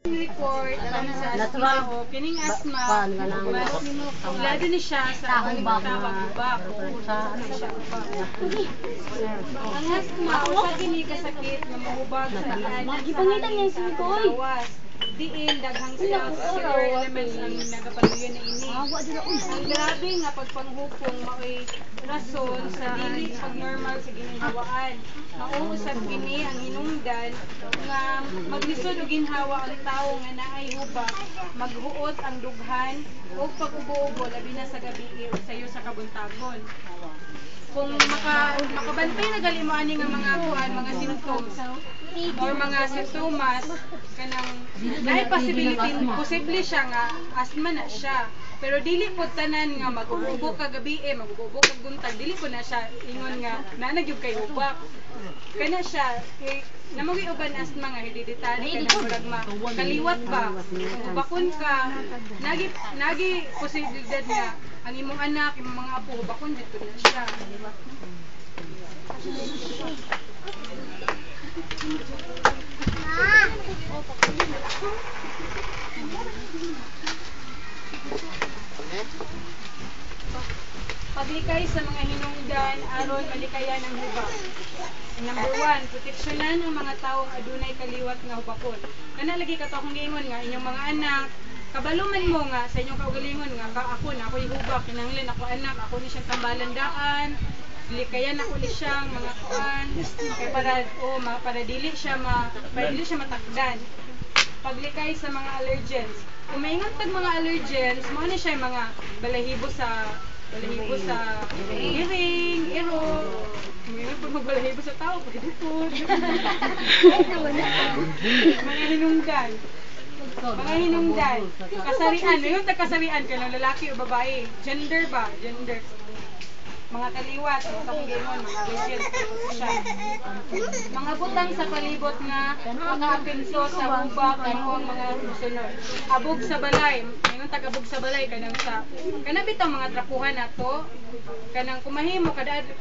Report sa asma o kining asma mas lado ni siya sa tawag ubak ang asma o kini kasakit na mahubag sa daan gipangitan niya si Koy diin daghang cellular elements ang nagapatuyo na ini ang grabe nga pagpanghupong maoy rason sa dili pag-normal sa ginhawaan mao usab kini ang hinungdan nga maglisod og ginhawa ang tawo nga naay hubak maghuot ang dughan o pag-ubo-ubo labi na sa gabi o sayo sa kabuntagon kung makabantay na gali mo ani nga mga kuan mga symptoms or mga simptomas kanang naay posible siya nga asthma na siya pero dili po tanan nga mag-ubo ka gabi mag-ubo ka buntag dili po na siya ingon nga nanagyud kay hubak kana siya kay namogi uban asthma nga hereditary kanang murag kaliwat ba bakon ka nagi posibilidad nga ang imong anak imong mga apo bakon dito na siya paglikay sa mga hinungdan aron malikayan ang hubak. Number 1, proteksyonan ang mga taong adunay kaliwat nga hubakon. Kana lagi ka to akong giingon nga inyong mga anak, kabaluman mo nga sa inyong kaugalingon nga ako hubak kinahanglan ako anak, ako ni siyang tambalandaan, likayan ako ni siyang mga kuan kay para dili siya matakdan. Paglikay sa mga allergens. Kung maingon tag mga allergens, mao ni siya mga balahibo sa hearing, iro. Ngayon po magbalahibo sa tao, pwede po. Mga hinungdan. Kasarian. Ngayon tagkasarian ka ng lalaki o babae. Gender ba? Gender. Mga kaliwat, mga legends, mga butang sa palibot nga nakaapinso sa hubak ang mga musunod. Abog sa balay, ngayon tag-abog sa balay kanang bitang mga trapuhan nato kanang kumahimo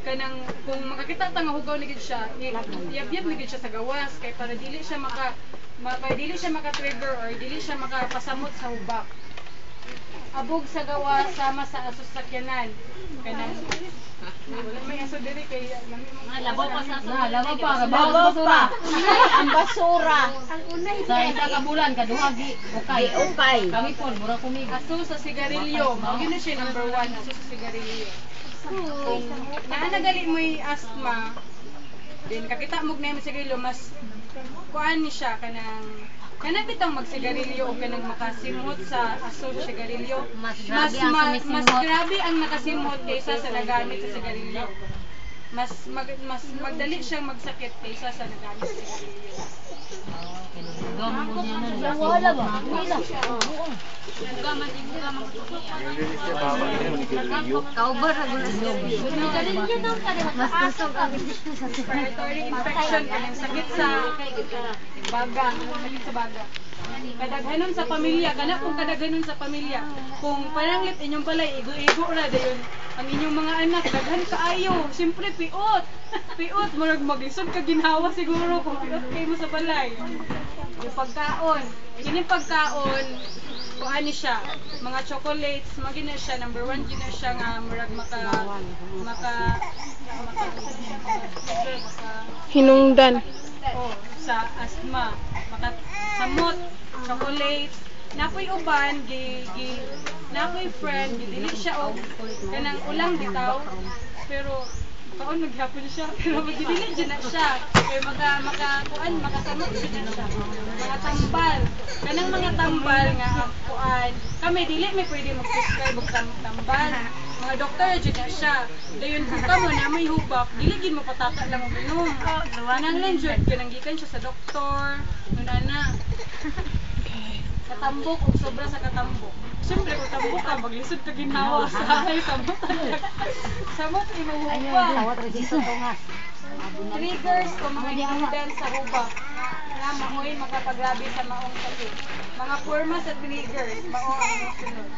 kanang kung makakita ta nga hugaw ni gid siya, iyab-yab ni gid siya sa gawas kay para dili siya maka-trigger or dili siya makapasamot sa hubak. Abog sa gawas sama sa sasakyanan kanang may aso diri kay labaw pa ang basura sa isa ka bulan kaduhagi ukay kami po mura kumi aso sa sigarilyo mao gyud siya number 1 aso sa sigarilyo kung naanagali mo'y asthma din kakita mo na yung sigarilyo mas kuan ni siya kanang bitang magsigarilyo o kanang makasimhot sa aso sa sigarilyo mas grabe ang nakasimhot kaysa sa nagamit sa sigarilyo mas magdali siyang magsakit kaysa sa nagamit sa sigarilyo wala ba? Kaubar na gulo siya. Mas kusog ang respiratory infection ang sakit sa baga. Kadaghanon sa pamilya, kung kadaghanon sa pamilya. Kung pananglit inyong balay, igo-igo ra dayon ang inyong mga anak, daghan kaayo. Siyempre piot, murag maglisod ka ginhawa siguro kung piot kayo mo sa balay. Yung pagkaon, kung ano siya, mga chocolates, magina siya, number 1 gina siya nga murag hinungdan sa asthma, makasamot, chocolates, napoy uban, napoy friend, dili siya og kanang ulang bitaw, pero kaon maghapon siya, pero magdili dyan na siya, kaya makasamot siya na siya, mga tambal, kanang mga tambal nga kuan, kami dili may pwede mag-prescribe og tambal, mga doktor dyan na siya, dayon kung kamo na may hubak, dili gid mo patata lang og inom, kanang lenjud, kanang gikan siya sa doktor, nunana, katambok, kung sobra sa katambok. Siyempre, kung tambok ka, maglisod ka ginawa sa akin, samot inuhupa. Triggers o mga hinungdan sa hubak na mahoy makapagrabe sa maong sakit. Mga formas at triggers, maong ang sunod.